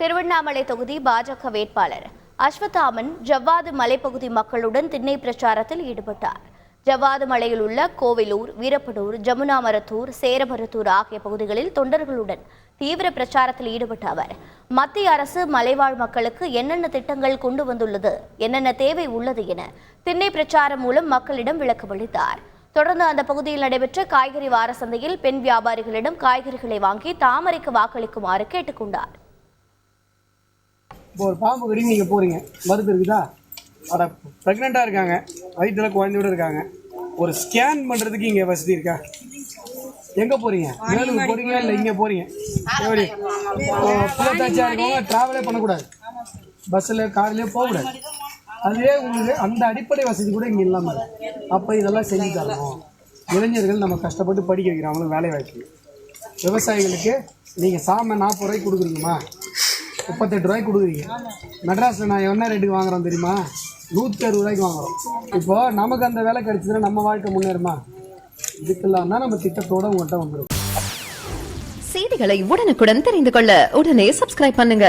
திருவண்ணாமலை தொகுதி பாஜக வேட்பாளர் அஸ்வத்தாமன் ஜவ்வாது மலைப்பகுதி மக்களுடன் திண்ணை பிரச்சாரத்தில் ஈடுபட்டார். ஜவ்வாது மலையில் உள்ள கோவிலூர், வீரப்பனூர், ஜமுனாமரத்தூர், சேரமரத்தூர் ஆகிய பகுதிகளில் தொண்டர்களுடன் தீவிர பிரச்சாரத்தில் ஈடுபட்ட அவர், மத்திய அரசு மலைவாழ் மக்களுக்கு என்னென்ன திட்டங்கள் கொண்டு வந்துள்ளது, என்னென்ன தேவை உள்ளது என திண்ணை பிரச்சாரம் மூலம் மக்களிடம் விளக்கமளித்தார். தொடர்ந்து அந்த பகுதியில் நடைபெற்ற காய்கறி வார சந்தையில் பெண் வியாபாரிகளிடம் காய்கறிகளை வாங்கி தாமரைக்கு வாக்களிக்குமாறு கேட்டுக்கொண்டார். இப்போ ஒரு பாம்பு கடி நீங்கள் போகிறீங்க, மருந்து இருக்குதா, அதை ப்ரெக்னெண்ட்டாக இருக்காங்க, வயிற்றில் குழந்தையோடு இருக்காங்க, ஒரு ஸ்கேன் பண்ணுறதுக்கு இங்கே வசதி இருக்கா? எங்கே போகிறீங்க? வேலூர் போகிறீங்க இல்லை இங்கே போகிறீங்க? எப்படி புள்ளத்தாச்சியாக இருக்கவங்க ட்ராவலே பண்ணக்கூடாது, பஸ்ஸில் கார்லேயே போகக்கூடாது. அதுவே உங்களுக்கு அந்த அடிப்படை வசதி கூட இங்கே இல்லாமல், அப்போ இதெல்லாம் செஞ்சு தரணும். இளைஞர்கள் நம்ம கஷ்டப்பட்டு படிக்க வைக்கிறவங்களும் வேலை வாய்ப்பு. விவசாயிகளுக்கு நீங்கள் சாமை 40 ரூபாய்க்கு கொடுக்குறீங்கம்மா, 38 ரூபாய்க்கு கொடுக்குறீங்க. மெட்ராஸில் நான் என்ன ரேட்டுக்கு வாங்குறோம் தெரியுமா? 160 ரூபாய்க்கு வாங்குறோம். இப்போது நமக்கு அந்த வேலை கிடைச்சதுன்னா நம்ம வாழ்க்கை முன்னேறுமா? இதுக்கெல்லாம் தான் நம்ம திட்டத்தோடு உங்கள்கிட்ட வந்துடும். செய்திகளை உடனுக்குடன் தெரிந்து கொள்ள உடனே சப்ஸ்கிரைப் பண்ணுங்க.